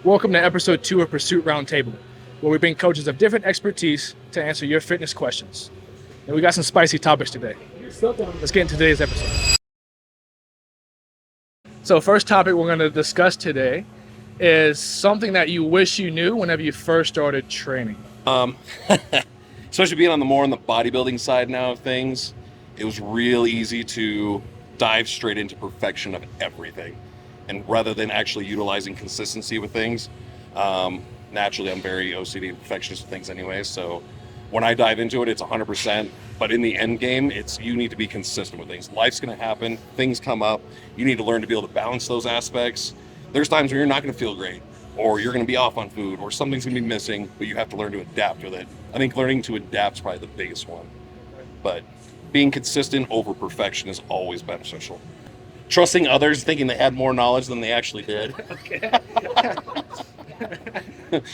Welcome to episode 2 of Pursuit Roundtable, where we bring coaches of different expertise to answer your fitness questions. And we got some spicy topics today. Let's get into today's episode. So first topic we're going to discuss today is something that you wish you knew whenever you first started training. Especially being on the bodybuilding side now of things, it was real easy to dive straight into perfection of everything. And rather than actually utilizing consistency with things, naturally I'm very OCD and perfectionist with things anyway. So when I dive into it, it's 100%. But in the end game, you need to be consistent with things. Life's going to happen. Things come up. You need to learn to be able to balance those aspects. There's times where you're not going to feel great, or you're going to be off on food, or something's going to be missing, but you have to learn to adapt with it. I think learning to adapt is probably the biggest one. But being consistent over perfection is always beneficial. Trusting others, thinking they had more knowledge than they actually did. Okay.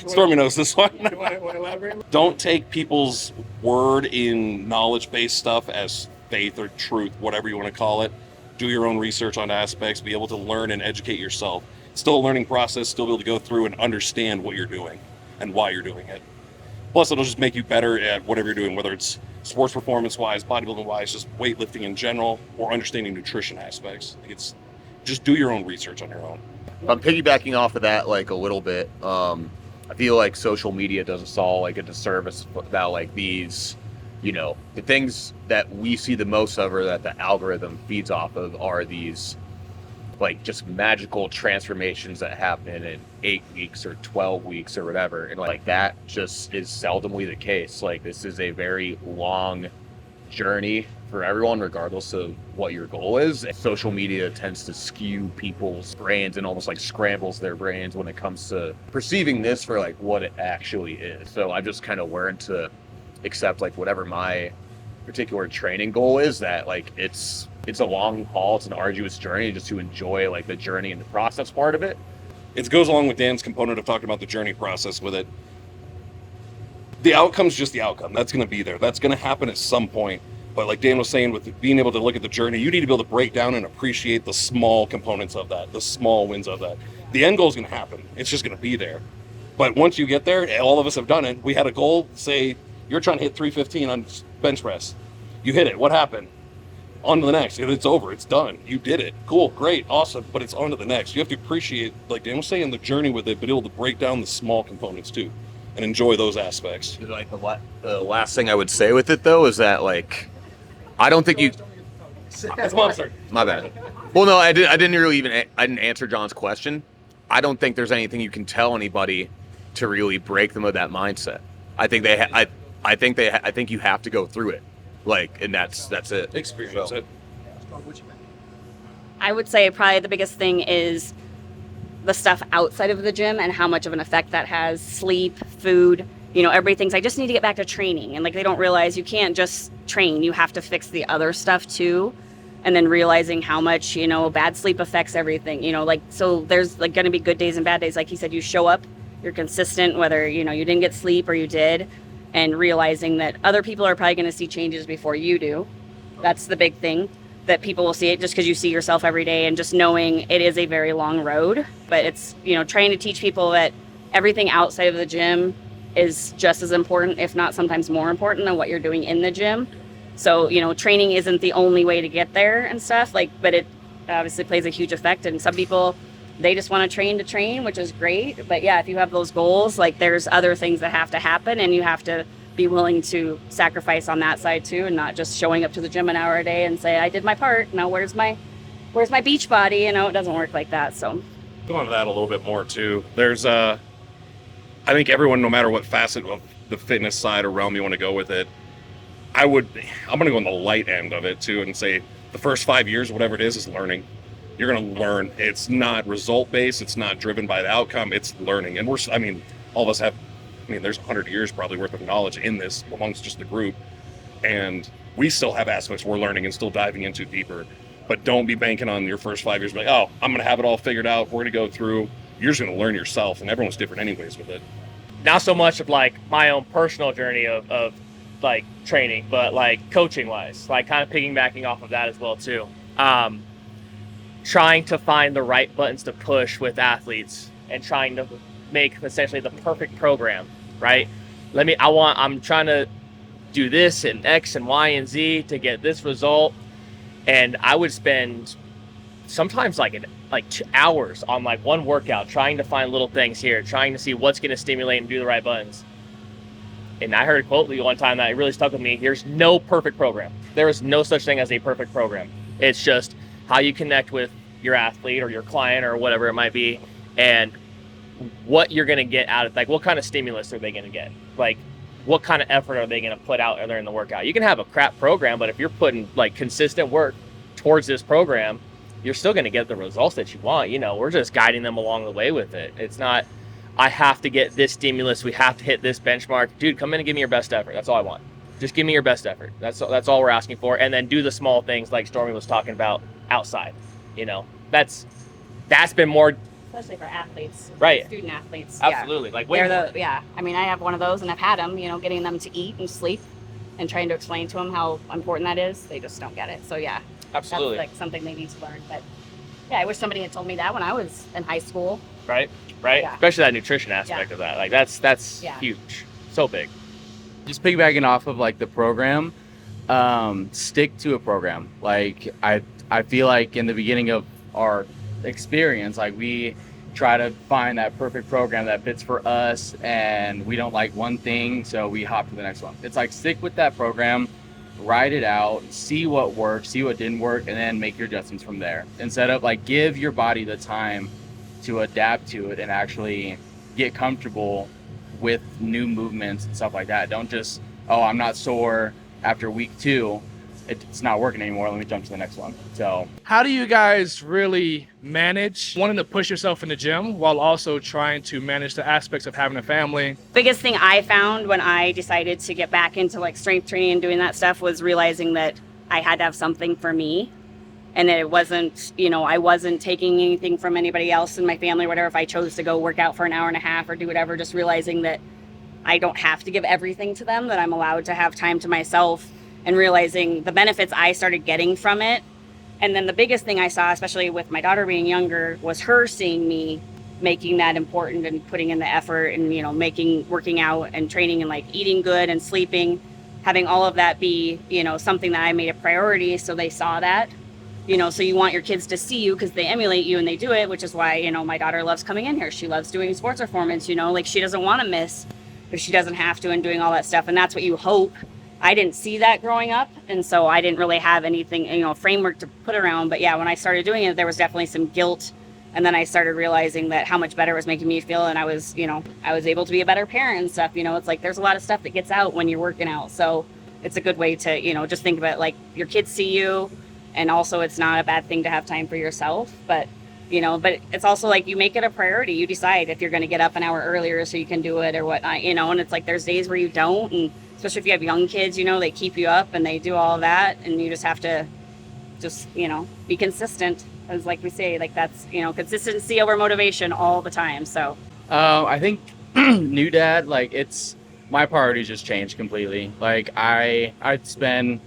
Stormy knows this one. You want to elaborate? Don't take people's word in knowledge-based stuff as faith or truth, whatever you want to call it. Do your own research on aspects, be able to learn and educate yourself. Still a learning process, still be able to go through and understand what you're doing and why you're doing it. Plus, it'll just make you better at whatever you're doing, whether it's sports performance-wise, bodybuilding-wise, just weightlifting in general, or understanding nutrition aspects. It's just do your own research on your own. I'm piggybacking off of that like a little bit. I feel like social media does us all like a disservice about like these, the things that we see the most of or that the algorithm feeds off of are these like just magical transformations that happen in 8 weeks or 12 weeks or whatever. And like that just is seldomly the case. Like this is a very long journey for everyone, regardless of what your goal is. Social media tends to skew people's brains and almost like scrambles their brains when it comes to perceiving this for like what it actually is. So I've just kind of learned to accept like whatever my particular training goal is, that like it's a long haul, it's an arduous journey, just to enjoy like the journey and the process part of it. It goes along with Dan's component of talking about the journey process with it. The outcome's just the outcome. That's going to be there. That's going to happen at some point. But like Dan was saying, with being able to look at the journey, you need to be able to break down and appreciate the small components of that, the small wins of that. The end goal is going to happen. It's just going to be there. But once you get there, all of us have done it. We had a goal, say you're trying to hit 315 on bench press. You hit it. What happened? On to the next. It's over. It's done. You did it. Cool. Great. Awesome. But it's on to the next. You have to appreciate, like Dan was saying, the journey with it, but able to break down the small components too and enjoy those aspects. Like the last thing I would say with it though is that like, I don't think you. That's monster. My bad. Well, no, I didn't answer John's question. I don't think there's anything you can tell anybody to really break them of that mindset. I think I think you have to go through it, like, and that's it. Experience it. I would say probably the biggest thing is the stuff outside of the gym and how much of an effect that has. Sleep, food. Everybody thinks I just need to get back to training. And like, they don't realize you can't just train. You have to fix the other stuff too. And then realizing how much, bad sleep affects everything, so there's like going to be good days and bad days. Like he said, you show up, you're consistent, whether, you didn't get sleep or you did, and realizing that other people are probably going to see changes before you do. That's the big thing, that people will see it just because you see yourself every day, and just knowing it is a very long road. But it's, trying to teach people that everything outside of the gym is just as important, if not sometimes more important, than what you're doing in the gym. So, training isn't the only way to get there and stuff, but it obviously plays a huge effect. And some people, they just want to train, which is great. But yeah, if you have those goals, like there's other things that have to happen, and you have to be willing to sacrifice on that side too, and not just showing up to the gym an hour a day and say, I did my part. Now where's my beach body? It doesn't work like that. So Go on to that a little bit more too. There's I think everyone, no matter what facet of the fitness side or realm you want to go with it, I'm going to go on the light end of it too and say the first 5 years, whatever it is learning. You're going to learn. It's not result-based. It's not driven by the outcome. It's learning. And all of us have, there's 100 years probably worth of knowledge in this amongst just the group. And we still have aspects we're learning and still diving into deeper. But don't be banking on your first 5 years. Like, oh, I'm going to have it all figured out. We're going to go through. You're just going to learn yourself. And everyone's different anyways with it. Not so much of like my own personal journey of like training, but like coaching wise, like kind of piggybacking off of that as well too. Trying to find the right buttons to push with athletes and trying to make essentially the perfect program, right? I'm trying to do this and X and Y and Z to get this result. And I would spend sometimes like 2 hours on like one workout, trying to find little things here, trying to see what's going to stimulate and do the right buttons. And I heard a quote one time that really stuck with me. There's no perfect program. There is no such thing as a perfect program. It's just how you connect with your athlete or your client or whatever it might be, and what you're going to get out of, like, what kind of stimulus are they going to get? Like, what kind of effort are they going to put out there in the workout? You can have a crap program, but if you're putting like consistent work towards this program, you're still going to get the results that you want. You know, we're just guiding them along the way with it. It's not, I have to get this stimulus, we have to hit this benchmark. Dude, come in and give me your best effort. That's all I want. Just give me your best effort. That's all we're asking for. And then do the small things like Stormy was talking about outside. You know, that's been more, Especially for athletes, right? Student athletes. Absolutely. Yeah. Like, I mean, I have one of those, and I've had them. You know, getting them to eat and sleep, and trying to explain to them how important that is. They just don't get it. So yeah, absolutely. That's like something they need to learn. But yeah, I wish somebody had told me that when I was in high school. Right. Yeah. Especially that nutrition aspect of that. Like that's Yeah. huge. So big. Just piggybacking off of like the program, stick to a program. Like I feel like in the beginning of our experience, like we try to find that perfect program that fits for us, and we don't like one thing, so we hop to the next one. It's like, stick with that program, ride it out, see what worked, see what didn't work, and then make your adjustments from there. Instead of like, give your body the time to adapt to it and actually get comfortable with new movements and stuff like that. Don't just, oh, I'm not sore after week 2, it's not working anymore, let me jump to the next one. So How do you guys really manage wanting to push yourself in the gym while also trying to manage the aspects of having a family? Biggest thing I found when I decided to get back into like strength training and doing that stuff was realizing that I had to have something for me, and that it wasn't, you know, I wasn't taking anything from anybody else in my family or whatever. If I chose to go work out for an hour and a half or do whatever, just realizing that I don't have to give everything to them, that I'm allowed to have time to myself, and realizing the benefits I started getting from it. And then the biggest thing I saw, especially with my daughter being younger, was her seeing me making that important and putting in the effort and, you know, working out and training and like eating good and sleeping, having all of that be, you know, something that I made a priority. So they saw that, you know, so you want your kids to see you because they emulate you and they do it, which is why, you know, my daughter loves coming in here. She loves doing sports performance, you know, like she doesn't want to miss if she doesn't have to, and doing all that stuff. And that's what you hope. I didn't see that growing up, and so I didn't really have anything, you know, framework to put around. But yeah, when I started doing it, there was definitely some guilt, and then I started realizing that how much better it was making me feel, and I was, you know, I was able to be a better parent and stuff. You know, it's like there's a lot of stuff that gets out when you're working out, so it's a good way to, you know, just think about it, like your kids see you, and also it's not a bad thing to have time for yourself, but you know, but it's also like you make it a priority. You decide if you're going to get up an hour earlier so you can do it or whatnot, you know, and it's like there's days where you don't, and especially if you have young kids, you know, they keep you up and they do all of that, and you just have to just, you know, be consistent. As like we say, like that's, you know, consistency over motivation all the time. So I think new dad, like it's, my priorities just changed completely. Like I'd spend,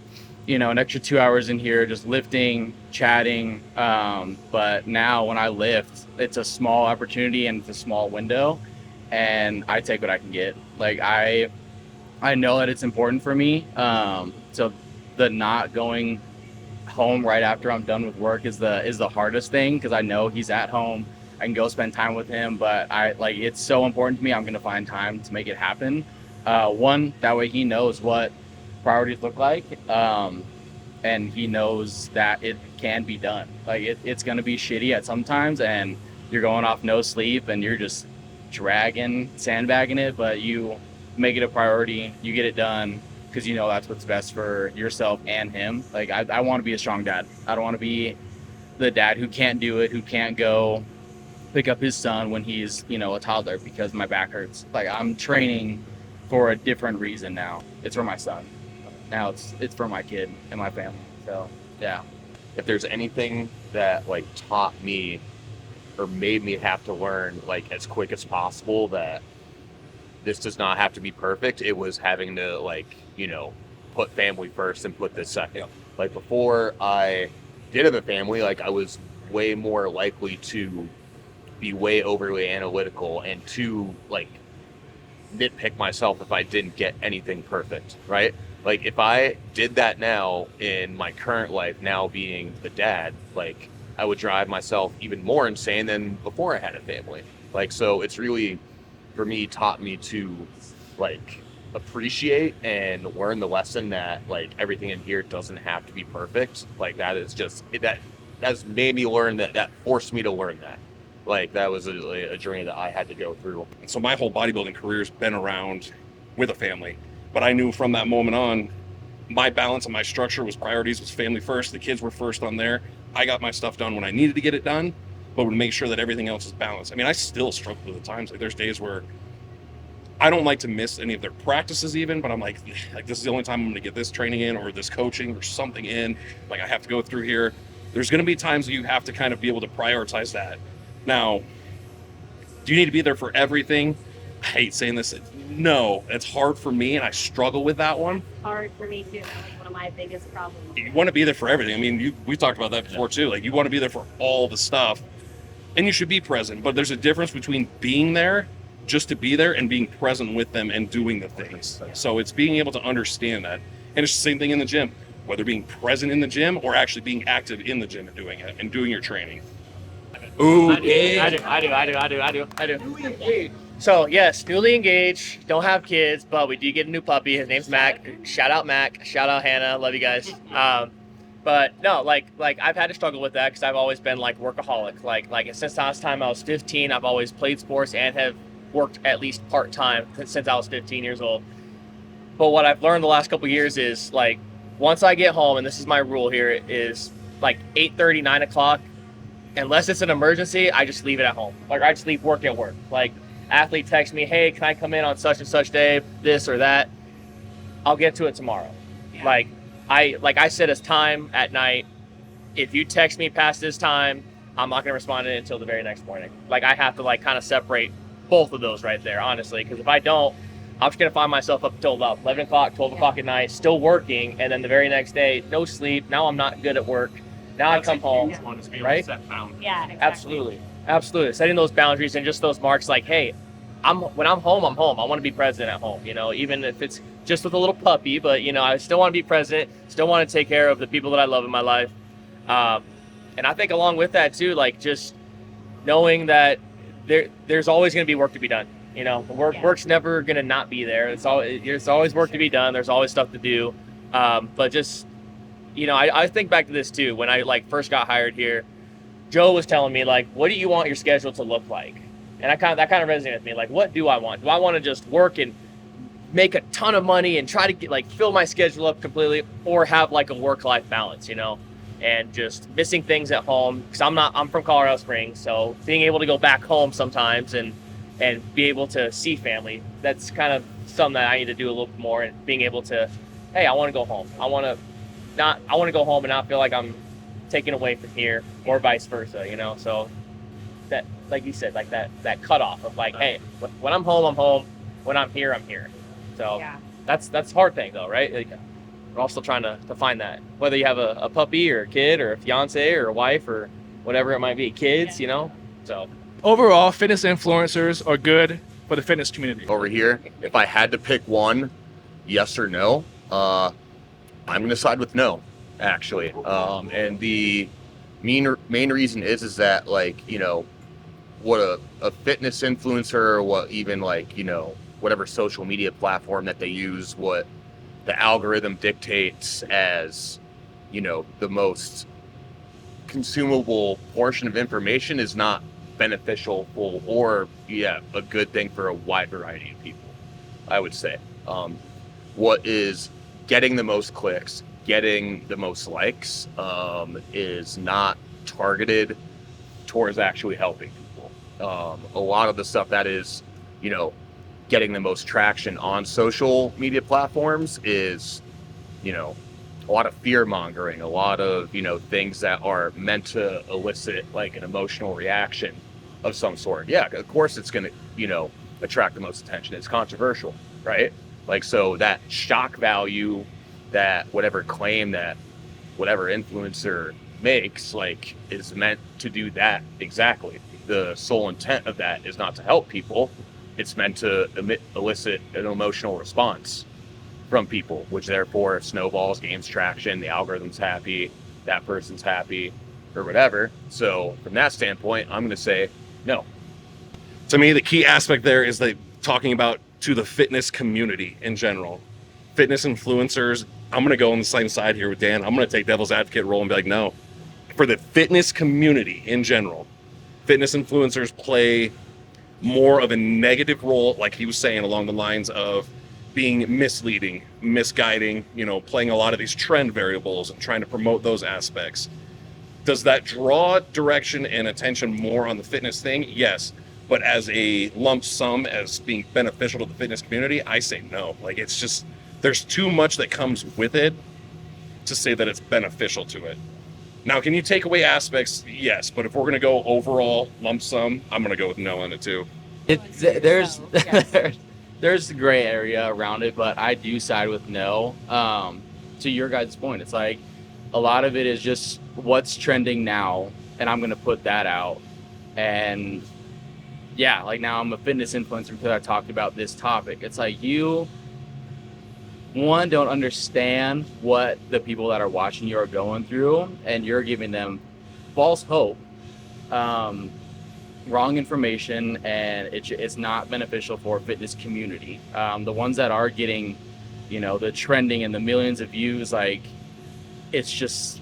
you know, an extra 2 hours in here just lifting, chatting. But now when I lift, it's a small opportunity and it's a small window, and I take what I can get. Like I know that it's important for me. So the not going home right after I'm done with work is the hardest thing, because I know he's at home. I can go spend time with him, but it's so important to me. I'm going to find time to make it happen. One, that way he knows what priorities look like. And he knows that it can be done. Like it's going to be shitty at sometimes, and you're going off no sleep and you're just sandbagging it, but you make it a priority, you get it done, because you know that's what's best for yourself and him. Like I want to be a strong dad. I don't want to be the dad who can't do it, who can't go pick up his son when he's, you know, a toddler because my back hurts. Like I'm training for a different reason now. It's for my son. Now it's for my kid and my family. So yeah. If there's anything that like taught me or made me have to learn like as quick as possible that this does not have to be perfect, it was having to, like, you know, put family first and put this second. Like before I did have a family, like I was way more likely to be way overly analytical and too like nitpick myself if I didn't get anything perfect, right? Like if I did that now in my current life, now being the dad, like I would drive myself even more insane than before I had a family. Like, so it's really, for me, taught me to like appreciate and learn the lesson that like everything in here doesn't have to be perfect. Like that is just, that's made me learn that forced me to learn that. Like that was a journey that I had to go through. And so my whole bodybuilding career's been around with a family. But I knew from that moment on, my balance and my structure was priorities, was family first. The kids were first on there. I got my stuff done when I needed to get it done, but would make sure that everything else is balanced. I mean, I still struggle with the times. Like there's days where I don't like to miss any of their practices even, but I'm like this is the only time I'm going to get this training in or this coaching or something in. Like I have to go through here. There's going to be times that you have to kind of be able to prioritize that. Now, do you need to be there for everything? I hate saying this. No, it's hard for me, and I struggle with that one. Hard for me too. That was one of my biggest problems. You want to be there for everything. I mean, we talked about that before too. Like you want to be there for all the stuff, and you should be present. But there's a difference between being there just to be there and being present with them and doing the things. So it's being able to understand that, and it's the same thing in the gym. Whether being present in the gym or actually being active in the gym and doing it and doing your training. Ooh, I do. So yes, newly engaged, don't have kids, but we do get a new puppy. His name's Mac. Shout out Mac. Shout out Hannah. Love you guys. But no, like I've had to struggle with that because I've always been like workaholic. Like since the last time I was 15, I've always played sports and have worked at least part time since I was 15 years old. But what I've learned the last couple of years is like once I get home, and this is my rule here, is like 8:30, 9 o'clock. Unless it's an emergency, I just leave it at home. Like I just leave work at work. Like athlete texts me, hey, can I come in on such and such day, this or that? I'll get to it tomorrow. Yeah. Like I set a time at night. If you text me past this time, I'm not gonna respond to it until the very next morning. Like I have to like kind of separate both of those right there, honestly, because if I don't, I'm just gonna find myself up until about 11 o'clock, 12 o'clock at night, still working, and then the very next day, no sleep. Now I'm not good at work. Now I come home, right? Yeah, exactly. Absolutely. Setting those boundaries and just those marks like, hey, when I'm home, I'm home. I want to be present at home, even if it's just with a little puppy, but, I still want to be present, still want to take care of the people that I love in my life. And I think along with that too, like just knowing that there's always going to be work to be done. Work's never going to not be there. There's always work to be done. There's always stuff to do. But just, I think back to this too. When I first got hired here, Joe was telling me what do you want your schedule to look like? And that kind of resonated with me. Like, what do I want? Do I want to just work and make a ton of money and try to get fill my schedule up completely, or have a work-life balance, and just missing things at home? Because I'm from Colorado Springs, so being able to go back home sometimes and be able to see family, that's kind of something that I need to do a little bit more. And being able to, hey, I want to go home. I want to go home and not feel like I'm taken away from here, or vice versa, So that, like you said, that cutoff of hey, when I'm home, I'm home. When I'm here, I'm here. So yeah. That's a hard thing though, right? We're all still trying to find that. Whether you have a puppy or a kid or a fiance or a wife or whatever it might be, kids, So Overall, fitness influencers are good for the fitness community. Over here, if I had to pick one, yes or no, I'm going to side with no, actually. And the main reason is that what a fitness influencer, or what even whatever social media platform that they use, what the algorithm dictates as the most consumable portion of information is not beneficial or a good thing for a wide variety of people, I would say. What is getting the most clicks, getting the most likes, is not targeted towards actually helping people. A lot of the stuff that is getting the most traction on social media platforms is a lot of fear mongering, a lot of things that are meant to elicit an emotional reaction of some sort. Yeah, of course it's going to attract the most attention. It's controversial, right? So that shock value, that whatever claim that whatever influencer makes is meant to do that exactly. the sole intent of that is not to help people. It's meant to elicit an emotional response from people, which therefore snowballs, gains traction, the algorithm's happy, that person's happy, or whatever. So from that standpoint, I'm going to say no. To me, the key aspect there is like talking about to the fitness community in general. Fitness influencers, I'm going to go on the same side here with Dan. I'm going to take devil's advocate role and be like, no. For the fitness community in general, fitness influencers play more of a negative role, like he was saying, along the lines of being misleading, misguiding, playing a lot of these trend variables and trying to promote those aspects. Does that draw direction and attention more on the fitness thing? Yes. But as a lump sum, as being beneficial to the fitness community, I say no. Like, it's just, there's too much that comes with it to say that it's beneficial to it. Now, can you take away aspects? Yes. But if we're going to go overall lump sum, I'm going to go with no on it too. There's there's the gray area around it, but I do side with no. To your guys' point, it's like a lot of it is just what's trending now, and I'm going to put that out. And yeah, like now I'm a fitness influencer because I talked about this topic. It's like you, one, don't understand what the people that are watching you are going through, and you're giving them false hope, wrong information, and it's not beneficial for fitness community. The ones that are getting, the trending and the millions of views, like it's just,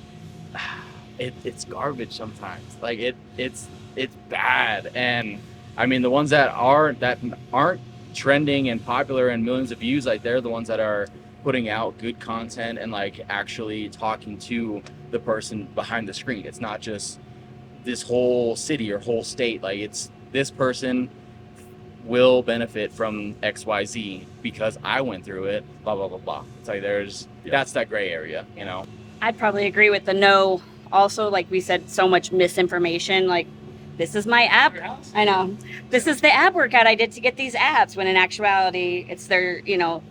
it's garbage sometimes. Like it's bad. And I mean, the ones that aren't trending and popular and millions of views, like they're the ones that are putting out good content and like actually talking to the person behind the screen. It's not just this whole city or whole state. Like, it's this person will benefit from XYZ because I went through it, blah, blah, blah, blah. It's like that's that gray area, I'd probably agree with the no. Also, like we said, so much misinformation. Like, this is my app. I know. This is the ab workout I did to get these abs. When in actuality, it's their,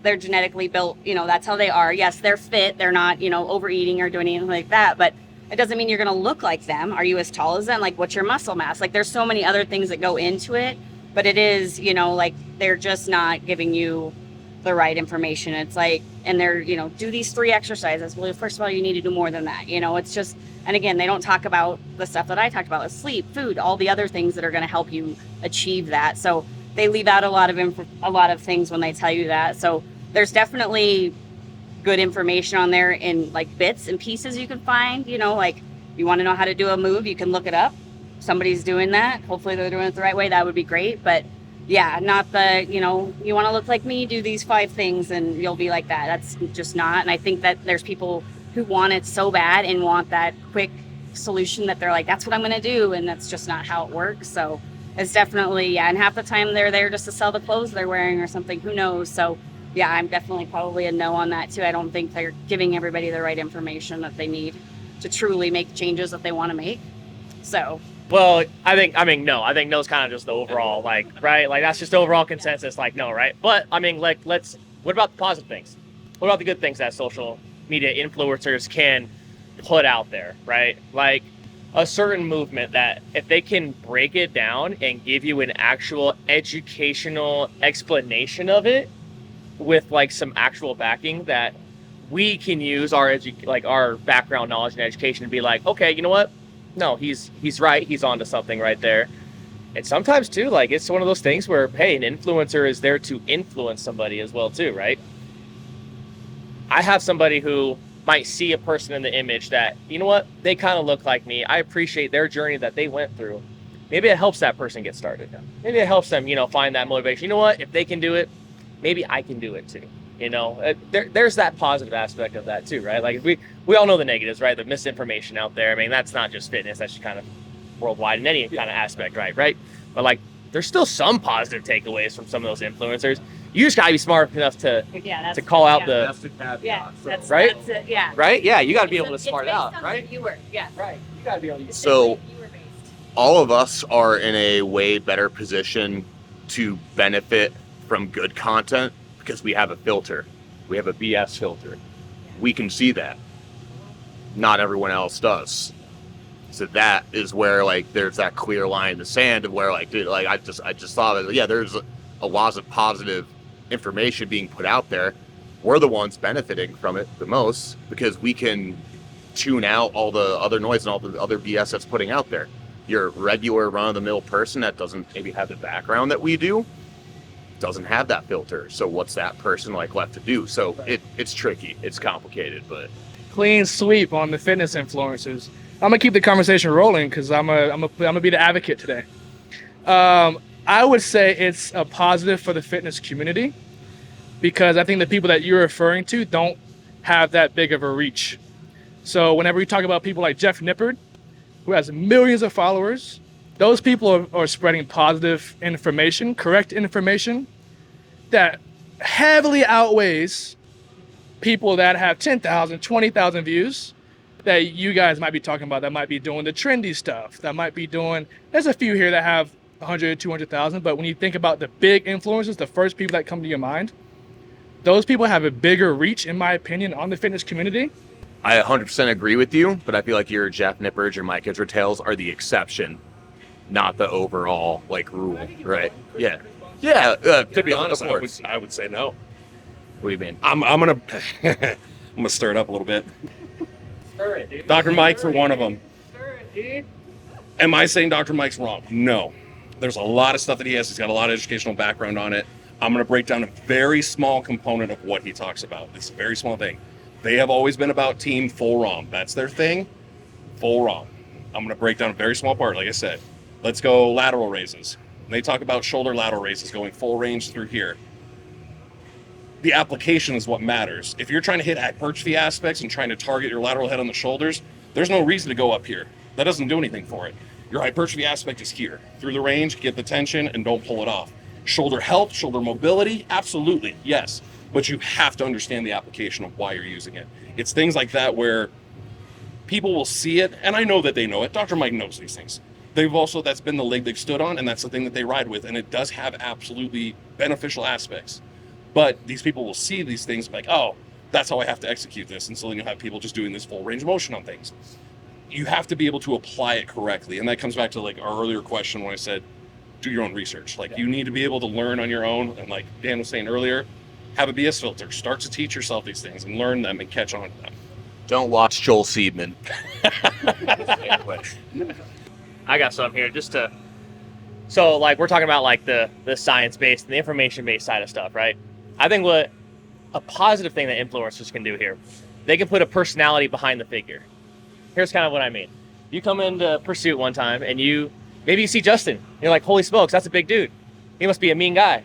they're genetically built. That's how they are. Yes, they're fit. They're not, overeating or doing anything like that. But it doesn't mean you're going to look like them. Are you as tall as them? Like, what's your muscle mass? Like, there's so many other things that go into it. But it is, like, they're just not giving you the right information. It's like, and they're, do these 3 exercises. Well, first of all, you need to do more than that. It's just, and again, they don't talk about the stuff that I talked about, like sleep, food, all the other things that are going to help you achieve that. So they leave out a lot of things when they tell you that. So there's definitely good information on there in like bits and pieces you can find. Like, you want to know how to do a move, you can look it up. Somebody's doing that. Hopefully they're doing it the right way. That would be great. But yeah, not the, you want to look like me, do these 5 things and you'll be like that. That's just not. And I think that there's people who want it so bad and want that quick solution that they're like, that's what I'm going to do. And that's just not how it works. So it's definitely, yeah. And half the time they're there just to sell the clothes they're wearing or something, who knows? So yeah, I'm definitely probably a no on that too. I don't think they're giving everybody the right information that they need to truly make changes that they want to make. So. Well, I think no. I think no's kind of just the overall, like, right? Like, that's just overall consensus, like, no, right? But, I mean, like, what about the positive things? What about the good things that social media influencers can put out there, right? Like, a certain movement that if they can break it down and give you an actual educational explanation of it with, like, some actual backing that we can use our background knowledge and education and be like, okay, you know what? No, he's right. He's onto something right there. And sometimes too, like, it's one of those things where, hey, an influencer is there to influence somebody as well too, right? I have somebody who might see a person in the image that, you know what, they kind of look like me. I appreciate their journey that they went through. Maybe it helps that person get started. Maybe it helps them, find that motivation. You know what, if they can do it, maybe I can do it too. There's that positive aspect of that too, right? Like, we all know the negatives, right? The misinformation out there. I mean, that's not just fitness, that's just kind of worldwide in any kind of aspect, right? But like, there's still some positive takeaways from some of those influencers. You just gotta be smart enough to call out the right? That's it, yeah. Right? Yeah, you gotta be able to smart it out, right? Viewer, yeah. Right. You gotta be able to use So Viewer-based. all of us are in a way better position to benefit from good content because we have a filter. We have a BS filter. We can see that. Not everyone else does. So that is where like there's that clear line in the sand of where like, dude, like I just thought that, yeah, there's a lot of positive information being put out there. We're the ones benefiting from it the most because we can tune out all the other noise and all the other BS that's putting out there. Your regular run-of-the-mill person that doesn't maybe have the background that we do doesn't have that filter. So what's that person like left to do? So it's tricky, it's complicated, but Clean sweep on the fitness influencers. I'm gonna keep the conversation rolling because I'm gonna be the advocate today. I would say it's a positive for the fitness community because I think the people that you're referring to don't have that big of a reach. So whenever we talk about people like Jeff Nippard, who has millions of followers, those people are spreading positive information, correct information that heavily outweighs people that have 10,000, 20,000 views that you guys might be talking about that might be doing the trendy stuff, that might be doing, there's a few here that have 100, 200,000, but when you think about the big influencers, the first people that come to your mind, those people have a bigger reach, in my opinion, on the fitness community. I 100% agree with you, but I feel like your Jeff Nippers, your Mike Israels are the exception, not the overall like rule, right? Yeah. Yeah. To be honest, I would say no. What do you mean? I'm gonna I'm gonna stir it up a little bit. Dr. Mike for one of them. Am I saying Dr. Mike's wrong? No. There's a lot of stuff that he has. He's got a lot of educational background on it. I'm going to break down a very small component of what he talks about. It's a very small thing. They have always been about team full ROM. That's their thing. Full ROM. I'm going to break down a very small part. Like I said, let's go lateral raises. They talk about shoulder lateral raises going full range through here. The application is what matters. If you're trying to hit hypertrophy aspects and trying to target your lateral head on the shoulders, there's no reason to go up here. That doesn't do anything for it. Your hypertrophy aspect is here. Through the range, get the tension, and don't pull it off. Shoulder health, shoulder mobility, absolutely, yes. But you have to understand the application of why you're using it. It's things like that where people will see it, and I know that they know it. Dr. Mike knows these things. That's been the leg they've stood on, and that's the thing that they ride with, and it does have absolutely beneficial aspects. But these people will see these things like, oh, that's how I have to execute this. And so then you'll have people just doing this full range of motion on things. You have to be able to apply it correctly. And that comes back to like our earlier question when I said, do your own research. Like you need to be able to learn on your own. And like Dan was saying earlier, have a BS filter. Start to teach yourself these things and learn them and catch on to them. Don't watch Joel Seedman. I got some here so like we're talking about like the science-based and the information-based side of stuff, right? I think what a positive thing that influencers can do here, they can put a personality behind the figure. Here's kind of what I mean. You come into Pursuit one time and maybe you see Justin. You're like, holy smokes, that's a big dude. He must be a mean guy.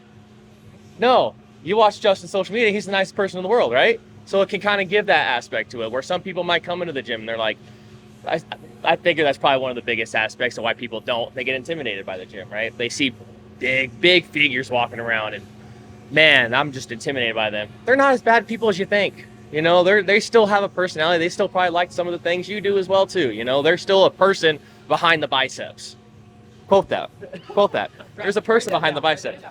No, you watch Justin's social media, he's the nicest person in the world, right? So it can kind of give that aspect to it where some people might come into the gym and they're like, I figure that's probably one of the biggest aspects of why people they get intimidated by the gym, right? They see big figures walking around and man, I'm just intimidated by them. They're not as bad people as you think. You know, they still have a personality. They still probably like some of the things you do as well too. You know, they're still a person behind the biceps. Quote that. There's a person behind the biceps.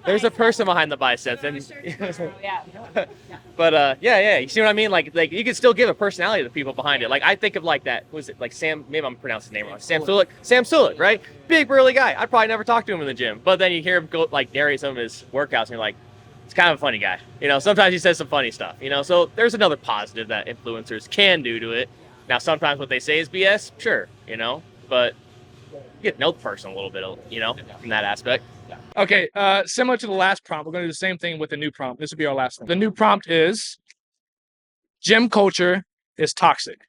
There's a person behind the biceps. And but yeah. You see what I mean? Like you can still give a personality to the people behind it. Like I think of like that. Was it like Sam? Maybe I'm pronouncing his name wrong. Sam Sulik, right? Big burly guy. I'd probably never talk to him in the gym. But then you hear him go like narrate some of his workouts, and you're like, it's kind of a funny guy. You know, sometimes he says some funny stuff. You know, so there's another positive that influencers can do to it. Now, sometimes what they say is BS, sure. You know, but you get to know the person a little bit. You know, from that aspect. Okay, similar to the last prompt, we're going to do the same thing with the new prompt. This will be our last one. The new prompt is, gym culture is toxic.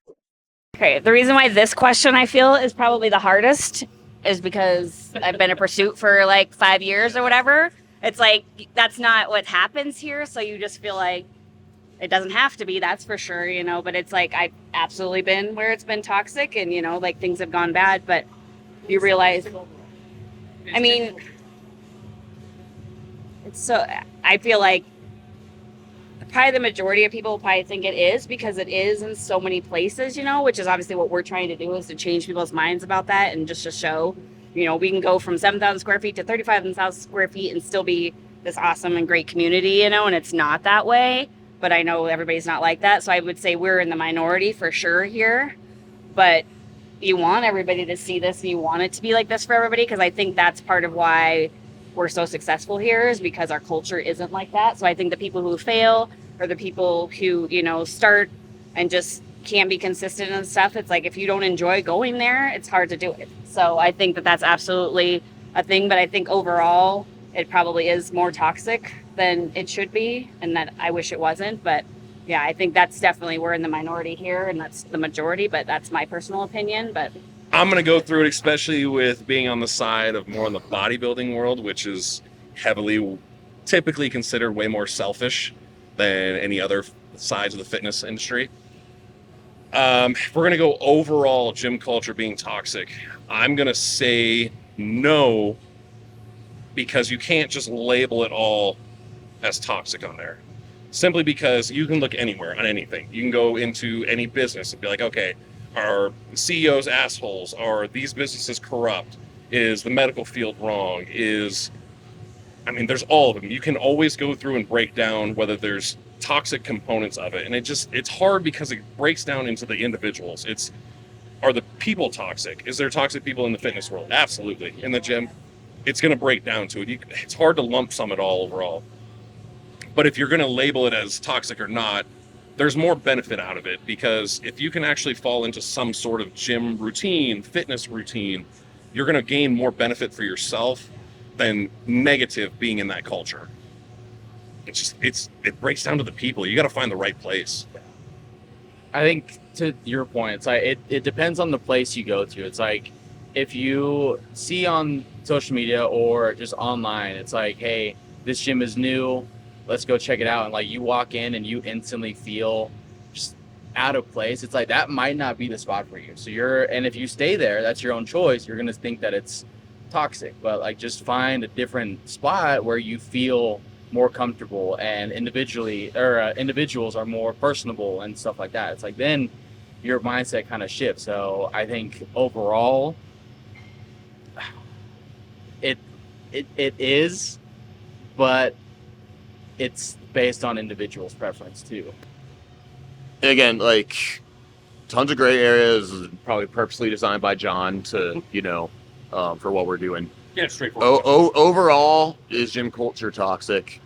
Okay, the reason why this question I feel is probably the hardest is because I've been a Pursuit for like 5 years or whatever. It's like, that's not what happens here, so you just feel like it doesn't have to be, that's for sure, you know, but it's like I've absolutely been where it's been toxic and, you know, like things have gone bad, but you realize, I mean, so I feel like probably the majority of people probably think it is because it is in so many places, you know, which is obviously what we're trying to do is to change people's minds about that and just to show, you know, we can go from 7,000 square feet to 35,000 square feet and still be this awesome and great community, you know, and it's not that way. But I know everybody's not like that. So I would say we're in the minority for sure here. But you want everybody to see this and you want it to be like this for everybody, because I think that's part of why we're so successful here, is because our culture isn't like that. So I think the people who fail, or the people who, start and just can't be consistent and stuff, it's like, if you don't enjoy going there, it's hard to do it. So I think that that's absolutely a thing, but I think overall it probably is more toxic than it should be, and that I wish it wasn't. But yeah, I think that's definitely, we're in the minority here and that's the majority, but that's my personal opinion. But I'm going to go through it, especially with being on the side of more in the bodybuilding world, which is heavily, typically considered way more selfish than any other sides of the fitness industry. If we're going to go overall gym culture being toxic, I'm going to say no, because you can't just label it all as toxic on there. Simply because you can look anywhere on anything. You can go into any business and be like, okay, are CEOs assholes? Are these businesses corrupt? Is the medical field wrong? There's all of them. You can always go through and break down whether there's toxic components of it. And it's hard because it breaks down into the individuals. Are the people toxic? Is there toxic people in the fitness world? Absolutely. In the gym, it's going to break down to it. It's hard to lump sum it all overall. But if you're going to label it as toxic or not, there's more benefit out of it, because if you can actually fall into some sort of gym routine, fitness routine, you're going to gain more benefit for yourself than negative being in that culture. It breaks down to the people. You got to find the right place. I think to your point, it's like it depends on the place you go to. It's like if you see on social media or just online, it's like, hey, this gym is new, let's go check it out. And like you walk in and you instantly feel just out of place. It's like that might not be the spot for you. So and if you stay there, that's your own choice. You're going to think that it's toxic, but like just find a different spot where you feel more comfortable and individuals are more personable and stuff like that. It's like then your mindset kind of shifts. So I think overall it is, but it's based on individuals' preference too. Again, like tons of gray areas, probably purposely designed by John to, for what we're doing. Yeah, straightforward. Overall, is gym culture toxic?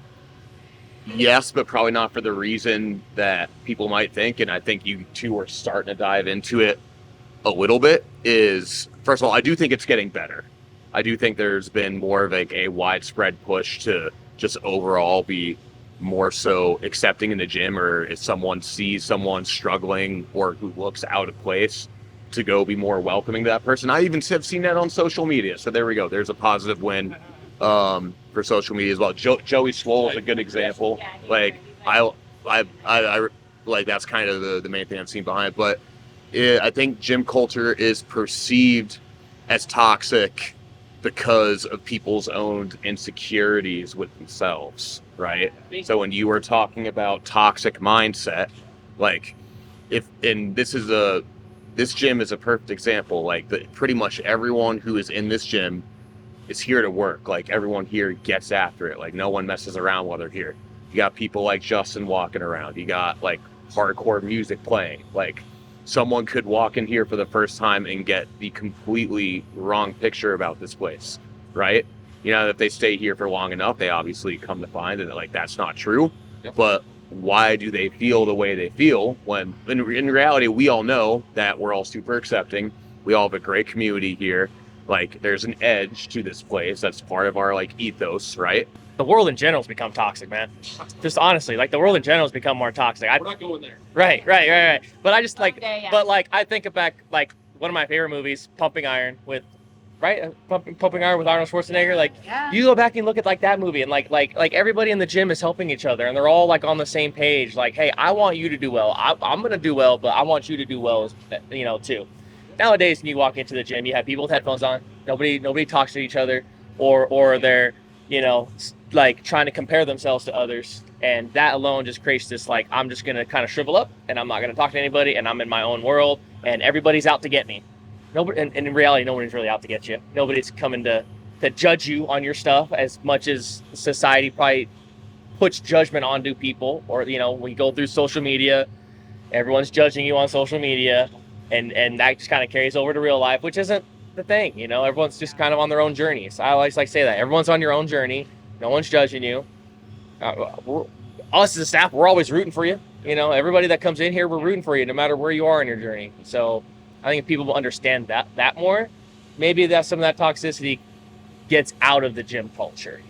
Yes, but probably not for the reason that people might think. And I think you two are starting to dive into it a little bit. First of all, I do think it's getting better. I do think there's been more of a widespread push to just overall be more so accepting in the gym, or if someone sees someone struggling or who looks out of place, to go be more welcoming to that person. I even have seen that on social media. So there we go. There's a positive win for social media as well. Joey Swole is a good example. Like I like that's kind of the main thing I've seen behind it. But I think gym culture is perceived as toxic because of people's own insecurities with themselves, right? So when you were talking about toxic mindset, like this gym is a perfect example. Like pretty much everyone who is in this gym is here to work. Like everyone here gets after it. Like no one messes around while they're here. You got people like Justin walking around. You got like hardcore music playing. Like someone could walk in here for the first time and get the completely wrong picture about this place, right? If they stay here for long enough, they obviously come to find that like that's not true. Yep. But why do they feel the way they feel when in reality we all know that we're all super accepting. We all have a great community here. Like there's an edge to this place that's part of our like ethos, right? The world in general has become toxic, man. Just honestly, like the world in general has become more toxic. We're not going there. Right. But I just like, Someday, yeah. but like I think back like one of my favorite movies, Pumping Iron with Pumping Iron with Arnold Schwarzenegger. Like Yeah. you go back and look at like that movie, and like everybody in the gym is helping each other, and they're all like on the same page. Like, hey, I want you to do well. I'm gonna do well, but I want you to do well, too. Nowadays, when you walk into the gym, you have people with headphones on. Nobody talks to each other, or they're like trying to compare themselves to others, and that alone just creates this like I'm just gonna kind of shrivel up, and I'm not gonna talk to anybody, and I'm in my own world, and everybody's out to get me. Nobody, and in reality, nobody's really out to get you. Nobody's coming to judge you on your stuff as much as society probably puts judgment onto people. Or when you go through social media, everyone's judging you on social media. and that just kind of carries over to real life, which isn't the thing. You know, everyone's just kind of on their own journey. So I always like to say that everyone's on your own journey. No one's judging you. Us as a staff, we're always rooting for you. You know, everybody that comes in here, we're rooting for you no matter where you are in your journey. So I think if people will understand that more, maybe that some of that toxicity gets out of the gym culture.